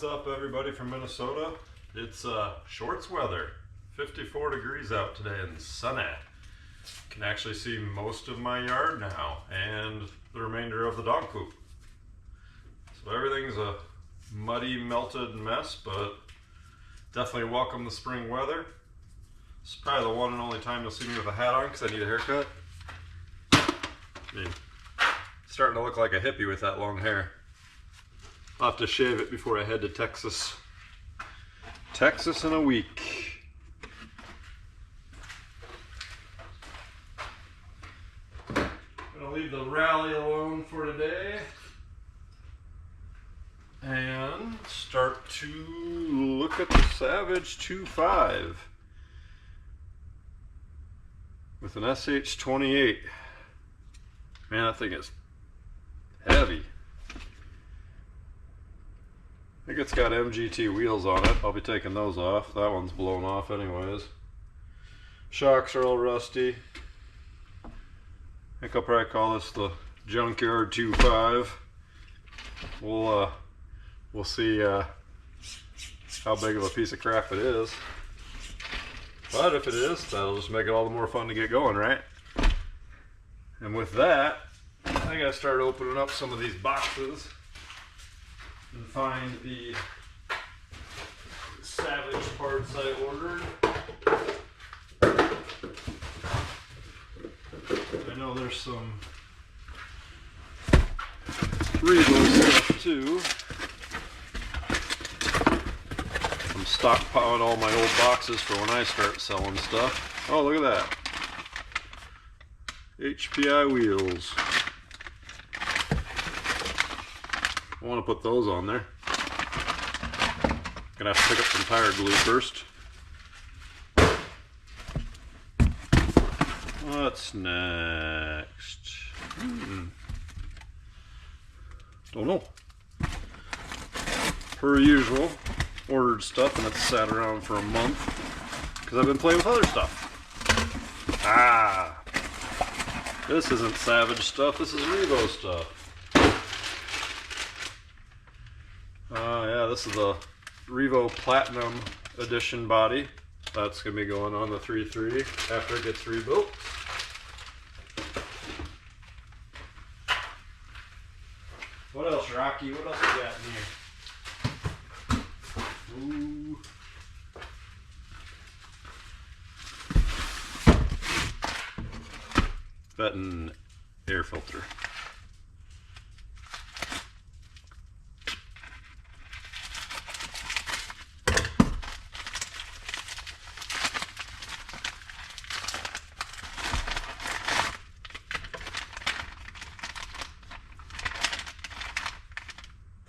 What's up, everybody from Minnesota? It's shorts weather, 54 degrees out today and sunny. Can actually see most of my yard now and the remainder of the dog poop. So everything's a muddy, melted mess, but definitely welcome the spring weather. This is probably the one and only time you'll see me with a hat on because I need a haircut. I mean, starting to look like a hippie with that long hair. I'll have to shave it before I head to Texas. Texas in a week. I'm gonna leave the rally alone for today and start to look at the Savage 2.5 with an SH28. Man, that thing is heavy. I think it's got MGT wheels on it. I'll be taking those off. That one's blown off anyways. Shocks are all rusty. I think I'll probably call this the Junkyard 2.5. We'll see how big of a piece of crap it is. But if it is, that'll just make it all the more fun to get going, right? And with that, I gotta start opening up some of these boxes and find the Savage parts I ordered. I know there's some Revo stuff too. I'm stockpiling all my old boxes for when I start selling stuff. Oh, look at that. HPI wheels. I want to put those on there. Gonna have to pick up some tire glue first. What's next? Don't know. Per usual, ordered stuff and it's sat around for a month because I've been playing with other stuff. Ah, this isn't Savage stuff, this is Revo stuff. Yeah, this is the Revo Platinum Edition body. That's going to be going on the 3.3 after it gets rebuilt. What else, Rocky? What else we got in here? Ooh. Button air filter.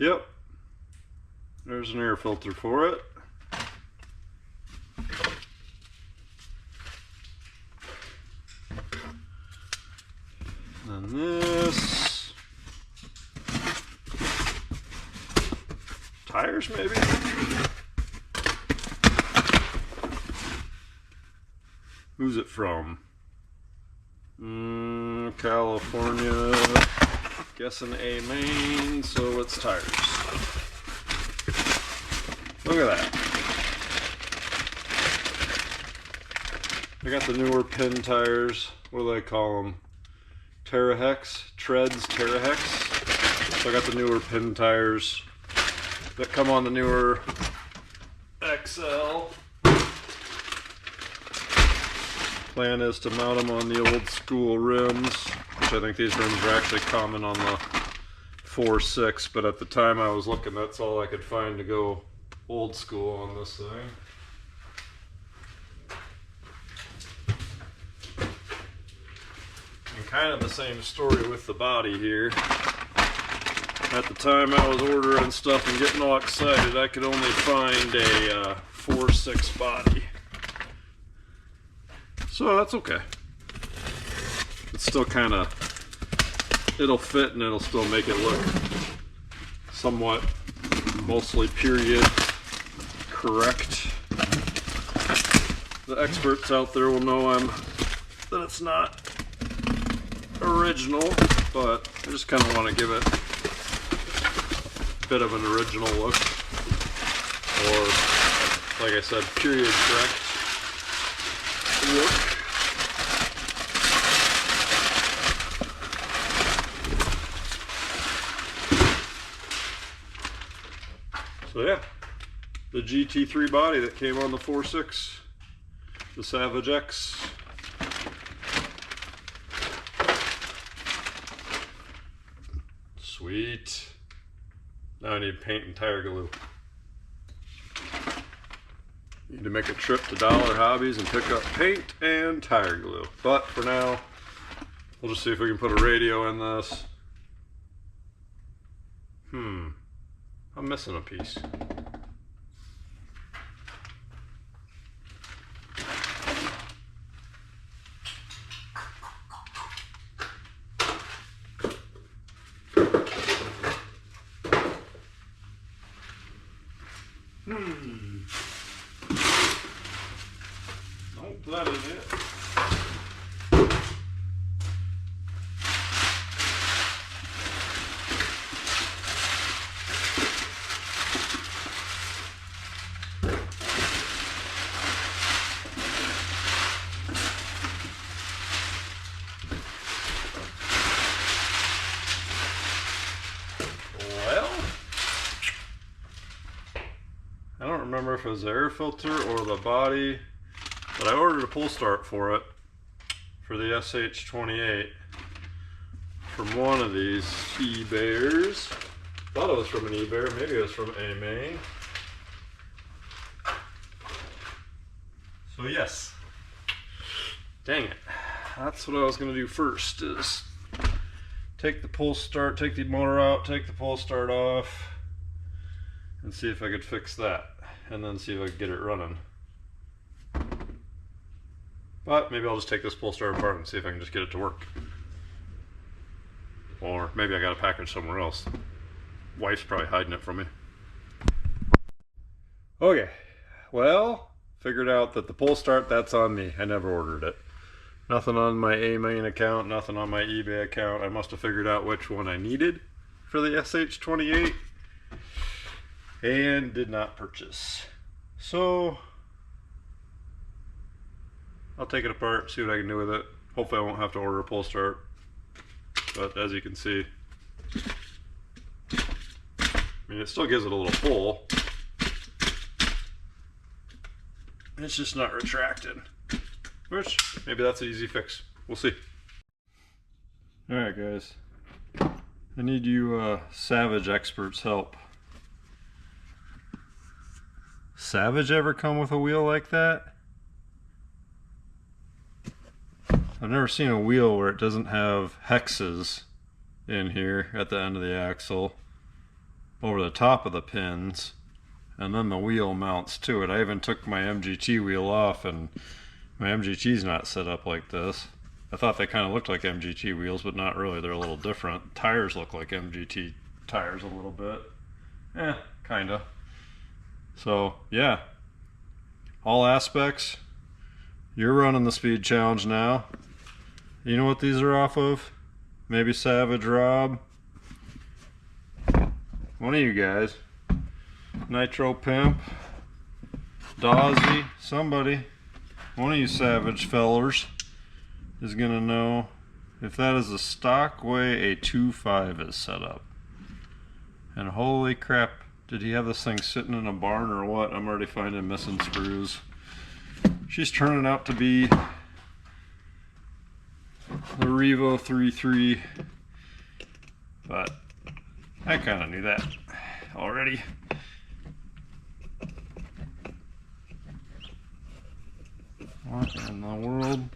Yep, there's an air filter for it. And this, tires maybe? Who's it from? California. Guessing A main, so it's tires. Look at that. I got the newer pin tires. What do they call them? Terahex? Treads Terahex. So I got the newer pin tires that come on the newer XL. Plan is to mount them on the old school rims. I think these rims are actually common on the 4.6, but at the time I was looking, that's all I could find to go old school on this thing. And kind of the same story with the body here. At the time I was ordering stuff and getting all excited, I could only find a 4.6 body. So that's okay. It's still kind of, it'll fit and it'll still make it look somewhat, mostly period correct. The experts out there will know that it's not original, but I just kind of want to give it a bit of an original look. or, like I said, period correct look. So yeah, the GT3 body that came on the 4.6, the Savage X. Sweet. Now I need paint and tire glue. Need to make a trip to Dollar Hobbies and pick up paint and tire glue. But for now, we'll just see if we can put a radio in this. I'm missing a piece. Nope, that is it. I don't remember if it was the air filter or the body, but I ordered a pull start for it, for the SH28, from one of these eBayers. Thought it was from an eBayer, maybe it was from a Main. So yes, dang it, that's what I was going to do first, is take the pull start, take the motor out, take the pull start off, and see if I could fix that, and then see if I could get it running. But maybe I'll just take this pull start apart and see if I can just get it to work. Or maybe I got a package somewhere else. Wife's probably hiding it from me. Okay, well, figured out that the pull start, that's on me. I never ordered it. Nothing on my A-Main account, nothing on my eBay account. I must have figured out which one I needed for the SH28. And did not purchase. So I'll take it apart, see what I can do with it. Hopefully I won't have to order a pull start. But as you can see, I mean, it still gives it a little pull. It's just not retracted. Which, maybe that's an easy fix. We'll see. Alright guys, I need you Savage experts' help. Savage ever come with a wheel like that? I've never seen a wheel where it doesn't have hexes in here at the end of the axle, over the top of the pins, and then the wheel mounts to it. I even took my MGT wheel off, and my MGT's not set up like this. I thought they kind of looked like MGT wheels, but not really. They're a little different. Tires look like MGT tires a little bit. Kinda. So, yeah. All aspects. You're running the speed challenge now. You know what these are off of? Maybe Savage Rob. One of you guys. Nitro Pimp. Dawsy. Somebody. One of you Savage fellers is gonna know if that is the stock way a 2.5 is set up. And holy crap, did he have this thing sitting in a barn or what? I'm already finding missing screws. She's turning out to be the Revo 3.3, but I kind of knew that already. What in the world?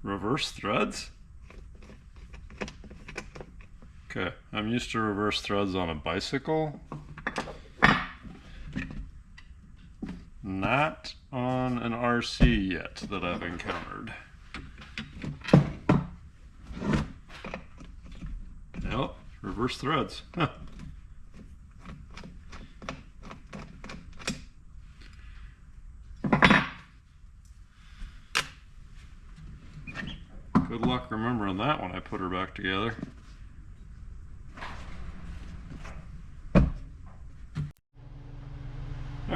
Reverse threads? Okay, I'm used to reverse threads on a bicycle. Not on an RC yet that I've encountered. Nope, reverse threads. Huh. Good luck remembering that when I put her back together.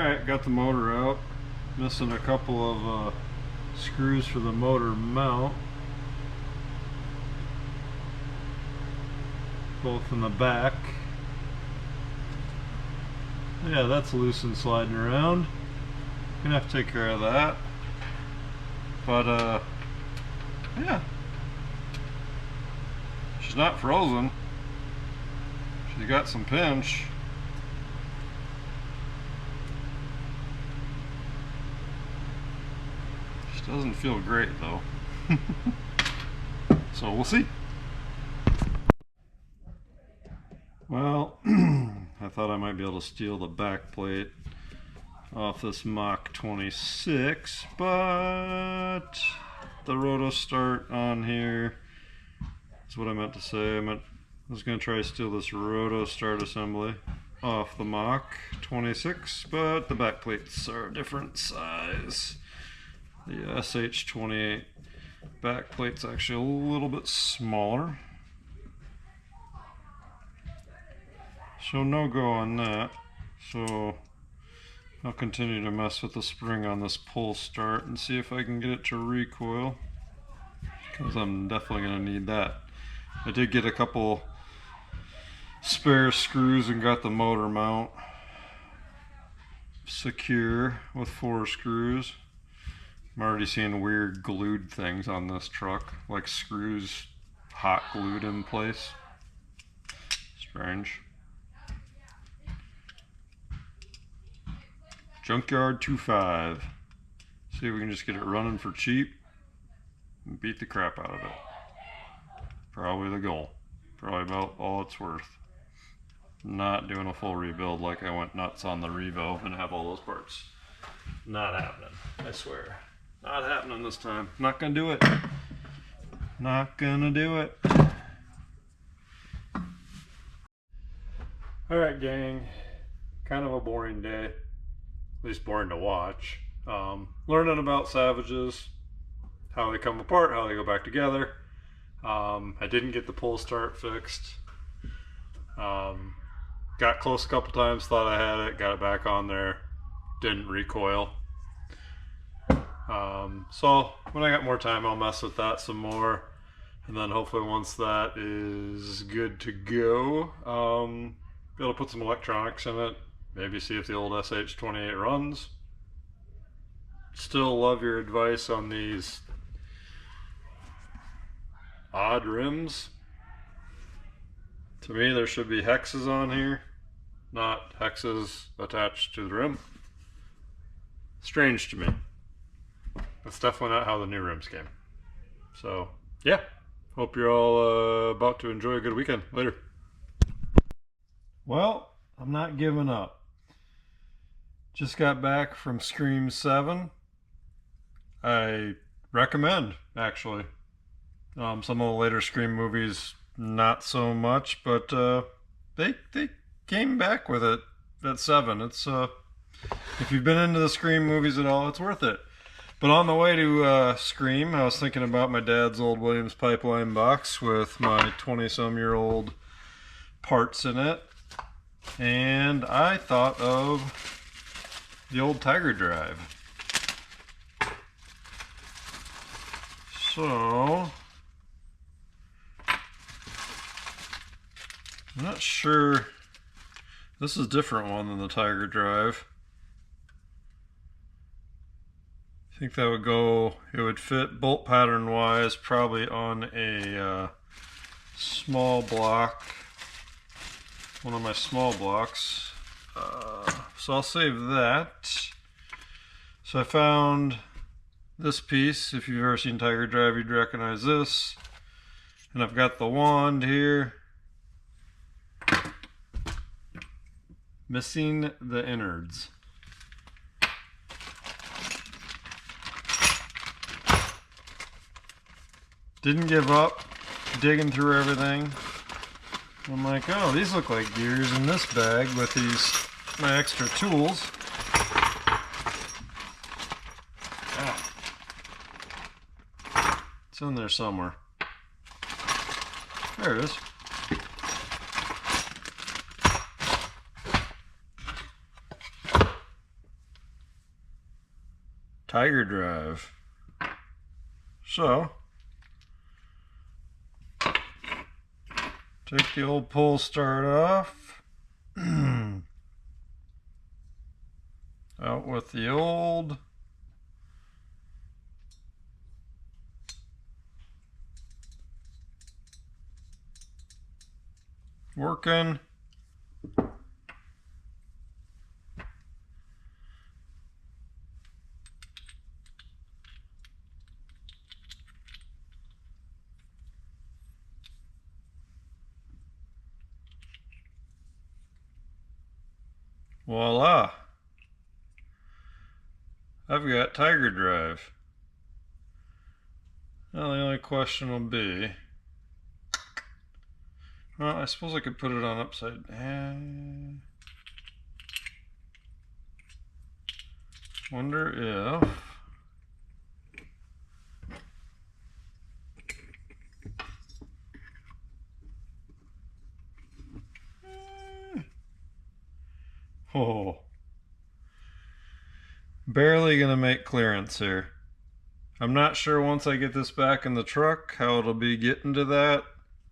Alright, got the motor out. Missing a couple of screws for the motor mount. Both in the back. Yeah, that's loose and sliding around. Gonna have to take care of that. But yeah. She's not frozen. She's got some pinch. She doesn't feel great though. So we'll see. Well, I thought I might be able to steal the back plate off this Mach 26, but the roto start on here is what I meant to say. I was going to try to steal this roto start assembly off the Mach 26, but the back plates are a different size. The SH28 back plate's actually a little bit smaller. So no go on that. So I'll continue to mess with the spring on this pull start and see if I can get it to recoil, because I'm definitely going to need that. I did get a couple spare screws and got the motor mount secure with 4 screws. I'm already seeing weird glued things on this truck, like screws hot glued in place. Strange. Junkyard 2.5. See if we can just get it running for cheap and beat the crap out of it. Probably the goal. Probably about all it's worth. Not doing a full rebuild like I went nuts on the Revo and have all those parts. Not happening, I swear. Not happening this time. Not gonna do it. Not gonna do it. Alright gang, kind of a boring day. At least boring to watch. Learning about Savages, how they come apart, how they go back together. I didn't get the pull start fixed. Got close a couple times, thought I had it, got it back on there, didn't recoil. So when I got more time, I'll mess with that some more, and then hopefully once that is good to go, be able to put some electronics in it. Maybe see if the old SH28 runs. Still love your advice on these odd rims. To me, there should be hexes on here, not hexes attached to the rim. Strange to me. That's definitely not how the new rims came. So, yeah. Hope you're all about to enjoy a good weekend. Later. Well, I'm not giving up. Just got back from Scream 7. I recommend, actually. Some of the later Scream movies, not so much, but they came back with it at 7. It's if you've been into the Scream movies at all, it's worth it. But on the way to Scream, I was thinking about my dad's old Williams Pipeline box with my 20-some-year-old parts in it. And I thought of the old Tiger Drive. So I'm not sure. This is a different one than the Tiger Drive. I think that would go, it would fit bolt pattern wise probably on a small block. One of my small blocks. So I'll save that. So I found this piece. If you've ever seen Tiger Drive, you'd recognize this. And I've got the wand here. Missing the innards. Didn't give up, digging through everything. I'm like, oh, these look like gears in this bag with my extra tools. Ah. It's in there somewhere. There it is. Tiger drive. So, take the old pull start off. Out with the old. Working. Voila. I've got Tiger drive. Now the only question will be, well, I suppose I could put it on upside. Wonder if oh, barely gonna make clearance here. I'm not sure once I get this back in the truck how it'll be getting to that.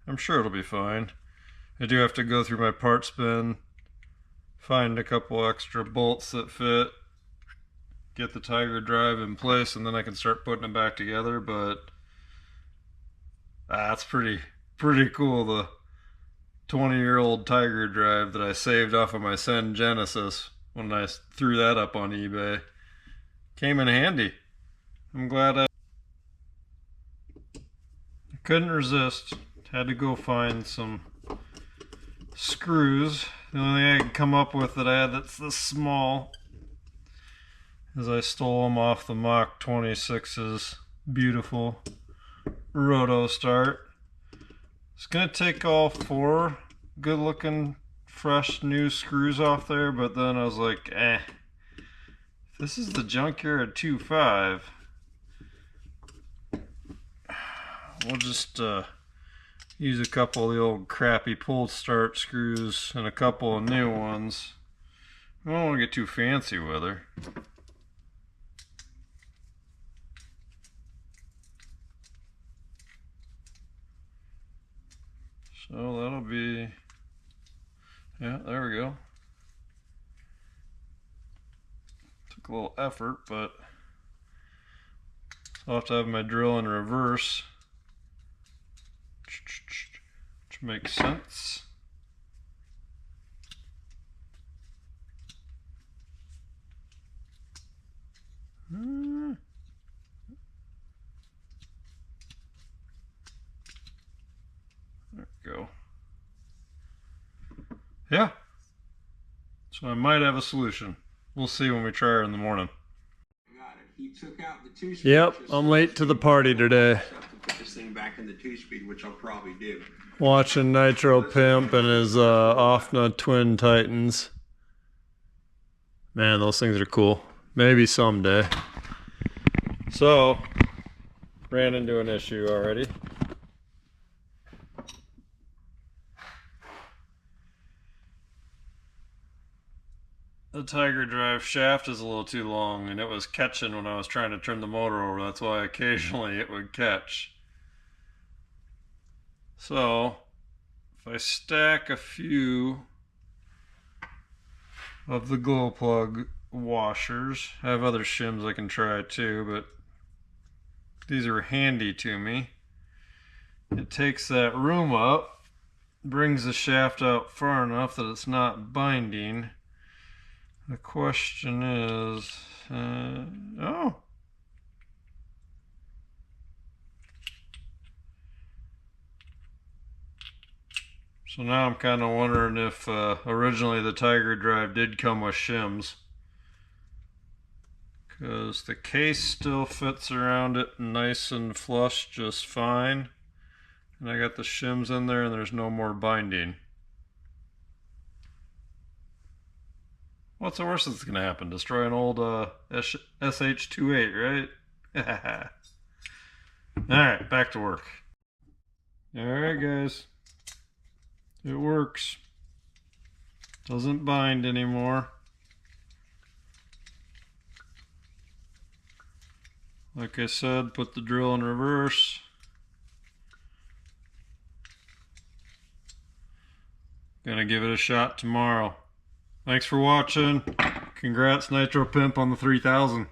I'm sure it'll be fine. I do have to go through my parts bin, find a couple extra bolts that fit, get the Tiger drive in place, and then I can start putting it back together. But that's pretty cool. The 20-year-old Tiger drive that I saved off of my Sen Genesis when I threw that up on eBay came in handy. I'm glad I couldn't resist. Had to go find some screws. The only thing I could come up with that I had that's this small is I stole them off the Mach 26's beautiful roto start. It's gonna take all 4 good looking fresh new screws off there, but then I was like, this is the Junkyard 2.5. We'll just use a couple of the old crappy pull start screws and a couple of new ones. I don't want to get too fancy with her. So that'll be, yeah, there we go. Took a little effort, but I'll have to have my drill in reverse, which makes sense. There we go. Yeah. So I might have a solution. We'll see when we try her in the morning. He took out the 2-speed. Yep, I'm late to the party today. Put this thing back in the 2-speed, which I'll probably do. Watching Nitro Pimp and his Offna Twin Titans. Man, those things are cool. Maybe someday. So, ran into an issue already. The Tiger drive shaft is a little too long, and it was catching when I was trying to turn the motor over. That's why occasionally it would catch. So, if I stack a few of the glow plug washers, I have other shims I can try too, but these are handy to me. It takes that room up, brings the shaft out far enough that it's not binding. The question is, oh. So now I'm kind of wondering if originally the Tiger drive did come with shims. Because the case still fits around it nice and flush just fine. And I got the shims in there and there's no more binding. What's the worst that's going to happen? Destroy an old SH28, right? Alright, back to work. Alright guys. It works. Doesn't bind anymore. Like I said, put the drill in reverse. Gonna give it a shot tomorrow. Thanks for watching. Congrats, Nitro Pimp, on the 3000.